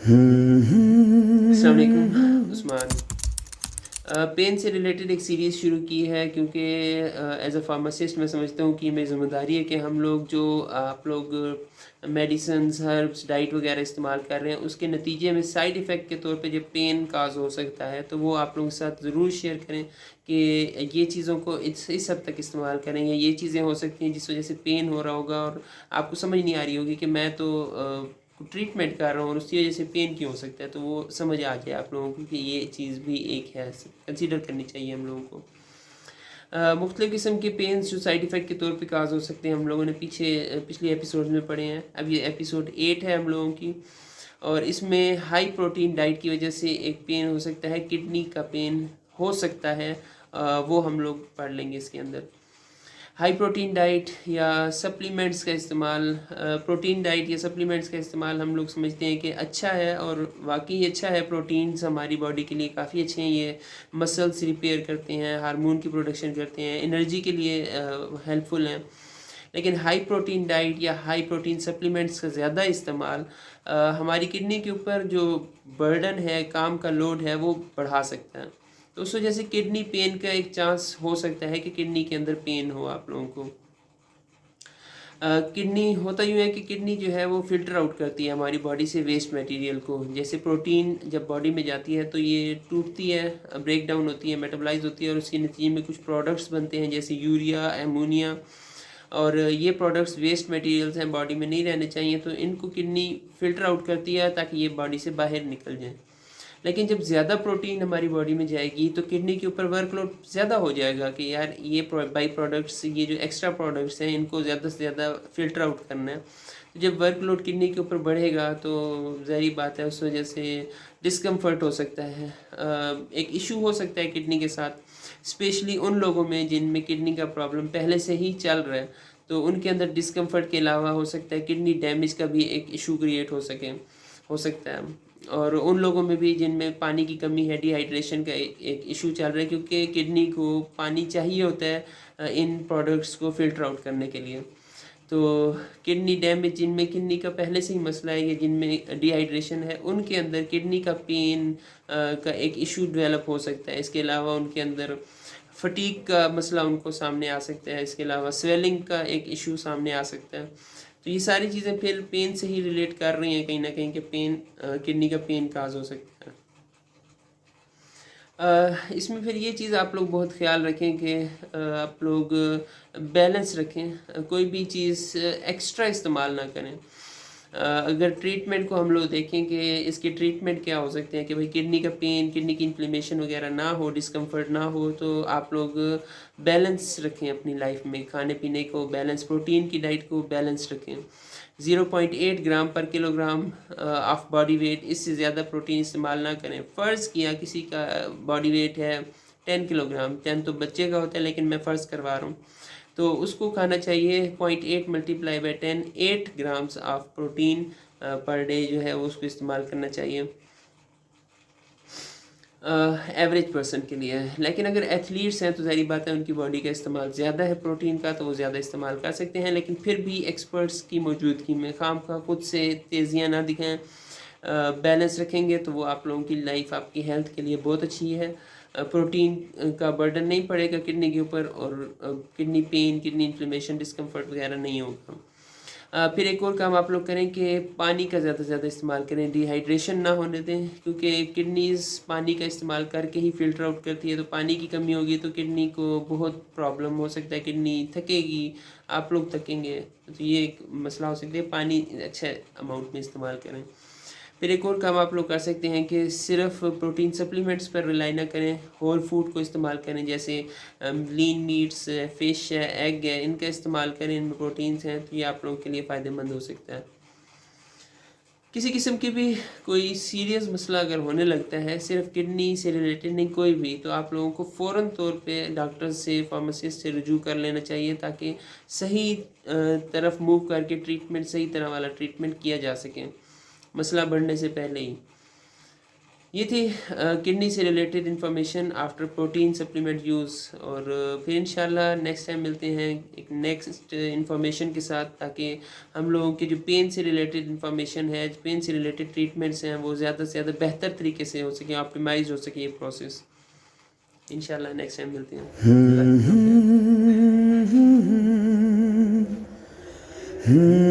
अस्सलाम वालेकुम उस्मान। पेन से रिलेटेड एक सीरीज़ शुरू की है क्योंकि एज अ फार्मासिस्ट मैं समझता हूँ कि मेरी ज़िम्मेदारी है कि हम लोग जो आप लोग मेडिसिन्स हर्ब्स डाइट वगैरह इस्तेमाल कर रहे हैं उसके नतीजे में साइड इफ़ेक्ट के तौर पे जब पेन काज हो सकता है तो वो आप लोगों के साथ ज़रूर शेयर करें कि ये चीज़ों को इस हद तक इस्तेमाल करें या ये चीज़ें हो सकती हैं जिस वजह से पेन हो रहा होगा और आपको समझ नहीं आ रही होगी कि मैं तो ट्रीटमेंट कर रहा हूँ और उसकी वजह से पेन क्यों हो सकता है, तो वो समझ आ जाए आप लोगों को कि ये चीज़ भी एक है, कंसीडर करनी चाहिए हम लोगों को। मुख्तलिफ़ किस्म के पेन्स जो साइड इफ़ेक्ट के तौर पे काज हो सकते हैं हम लोगों ने पिछले एपिसोड में पढ़े हैं। अब ये एपिसोड 8 है हम लोगों की और इसमें हाई प्रोटीन डाइट की वजह से एक पेन हो सकता है, किडनी का पेन हो सकता है। वो हम लोग पढ़ लेंगे इसके अंदर। हाई प्रोटीन डाइट या सप्लीमेंट्स का इस्तेमाल, प्रोटीन डाइट या सप्लीमेंट्स का इस्तेमाल हम लोग समझते हैं कि अच्छा है और वाकई अच्छा है। प्रोटीन्स हमारी बॉडी के लिए काफ़ी अच्छे हैं। ये मसल्स रिपेयर करते हैं, हार्मोन की प्रोडक्शन करते हैं, एनर्जी के लिए हेल्पफुल हैं। लेकिन हाई प्रोटीन डाइट या हाई प्रोटीन सप्लीमेंट्स का ज़्यादा इस्तेमाल हमारी किडनी के ऊपर जो बर्डन है, काम का लोड है, वो बढ़ा सकता है। तो उस वजह से किडनी पेन का एक चांस हो सकता है कि किडनी के अंदर पेन हो आप लोगों को। किडनी होता यूँ है कि किडनी जो है वो फ़िल्टर आउट करती है हमारी बॉडी से वेस्ट मटेरियल को। जैसे प्रोटीन जब बॉडी में जाती है तो ये टूटती है, ब्रेक डाउन होती है, मेटाबोलाइज़ होती है और उसके नतीजे में कुछ प्रोडक्ट्स बनते हैं जैसे यूरिया, एमोनिया। और ये प्रोडक्ट्स वेस्ट मटेरियल्स हैं, बॉडी में नहीं रहने चाहिए, तो इनको किडनी फ़िल्टर आउट करती है ताकि ये बॉडी से बाहर निकल जाएँ। लेकिन जब ज़्यादा प्रोटीन हमारी बॉडी में जाएगी तो किडनी के ऊपर वर्कलोड ज़्यादा हो जाएगा कि यार ये बाई प्रोडक्ट्स, ये जो एक्स्ट्रा प्रोडक्ट्स हैं, इनको ज़्यादा से ज़्यादा फ़िल्टर आउट करना है। तो जब वर्कलोड किडनी के ऊपर बढ़ेगा तो ज़ाहिर बात है उस वजह से डिस्कम्फर्ट हो सकता है। एक इशू हो सकता है किडनी के साथ, स्पेशली उन लोगों में जिनमें किडनी का प्रॉब्लम पहले से ही चल रहा है। तो उनके अंदर डिस्कम्फर्ट के अलावा हो सकता है किडनी डैमेज का भी एक इशू क्रिएट हो सकता है। और उन लोगों में भी जिनमें पानी की कमी है, डिहाइड्रेशन का एक इशू चल रहा है क्योंकि किडनी को पानी चाहिए होता है इन प्रोडक्ट्स को फ़िल्टर आउट करने के लिए। तो किडनी डैमेज जिनमें किडनी का पहले से ही मसला है या जिनमें डिहाइड्रेशन है, उनके अंदर किडनी का पेन का एक इशू डेवलप हो सकता है। इसके अलावा उनके अंदर फटीग का मसला उनको सामने आ सकता है। इसके अलावा स्वेलिंग का एक इशू सामने आ सकता है। तो ये सारी चीज़ें फिर पेन से ही रिलेट कर रही हैं कहीं ना कहीं कि पेन, किडनी का पेन काज हो सकता है। इसमें फिर ये चीज़ आप लोग बहुत ख्याल रखें कि आप लोग बैलेंस रखें, कोई भी चीज़ एक्स्ट्रा इस्तेमाल ना करें। अगर ट्रीटमेंट को हम लोग देखें कि इसके ट्रीटमेंट क्या हो सकते हैं कि भाई किडनी का पेन, किडनी की इन्फ्लेमेशन वगैरह ना हो, डिस्कम्फर्ट ना हो, तो आप लोग बैलेंस रखें अपनी लाइफ में, खाने पीने को बैलेंस, प्रोटीन की डाइट को बैलेंस रखें। 0.8 ग्राम पर किलोग्राम ऑफ बॉडी वेट, इससे ज़्यादा प्रोटीन इस्तेमाल ना करें। फ़र्ज़ किया किसी का बॉडी वेट है 10 किलोग्राम, 10 तो बच्चे का होता है लेकिन मैं फ़र्ज़ करवा रहा हूँ, तो उसको खाना चाहिए 0.8 multiply by 10, 8 grams of protein per day जो है वो उसको इस्तेमाल करना चाहिए एवरेज पर्सन के लिए। लेकिन अगर एथलीट्स हैं तो ज़ाहिर बात है उनकी बॉडी का इस्तेमाल ज़्यादा है प्रोटीन का, तो वो ज़्यादा इस्तेमाल कर सकते हैं। लेकिन फिर भी एक्सपर्ट्स की मौजूदगी में खामखा खुद से तेज़ियाँ ना दिखाएं, बैलेंस रखेंगे तो वो आप लोगों की लाइफ, आपकी हेल्थ के लिए बहुत अच्छी है। प्रोटीन का बर्डन नहीं पड़ेगा किडनी के ऊपर और kidney pain, kidney inflammation, discomfort वगैरह नहीं होगा। फिर एक और काम आप लोग करें कि पानी का ज़्यादा से ज़्यादा इस्तेमाल करें, डिहाइड्रेशन ना होने दें, क्योंकि किडनीज़ पानी का इस्तेमाल करके ही फ़िल्टर आउट करती है। तो पानी की कमी होगी तो किडनी को बहुत प्रॉब्लम हो सकता है, किडनी थकेगी, आप लोग थकेंगे। तो ये एक मसला हो सकता है, पानी अच्छे अमाउंट में इस्तेमाल करें। फिर एक और काम आप लोग कर सकते हैं कि सिर्फ प्रोटीन सप्लीमेंट्स पर रिलाई ना करें, होल फूड को इस्तेमाल करें, जैसे लीन मीट्स है, फ़िश है, एग है, इनका इस्तेमाल करें, इनमें प्रोटीन्स हैं, तो ये आप लोगों के लिए फ़ायदेमंद हो सकता है। किसी किस्म की भी कोई सीरियस मसला अगर होने लगता है, सिर्फ किडनी से रिलेटेड नहीं कोई भी, तो आप लोगों को फ़ौरन तौर पे डॉक्टर से, फार्मासिस्ट से रुजू कर लेना चाहिए ताकि सही तरफ मूव करके ट्रीटमेंट, सही तरह वाला ट्रीटमेंट किया जा सके, मसला बढ़ने से पहले ही। ये थी किडनी से related information after protein supplement use. और फिर इंशाल्लाह नेक्स्ट टाइम मिलते हैं एक नेक्स्ट इन्फॉर्मेशन के साथ, ताकि हम लोगों के जो पेन से रिलेटेड इन्फॉर्मेशन है, पेन से रिलेटेड ट्रीटमेंट्स हैं, वो ज़्यादा से ज़्यादा बेहतर तरीके से हो सके, ऑप्टिमाइज हो सके ये प्रोसेस। इंशाल्लाह नेक्स्ट टाइम मिलते हैं। अल्लाह हाफ़िज़।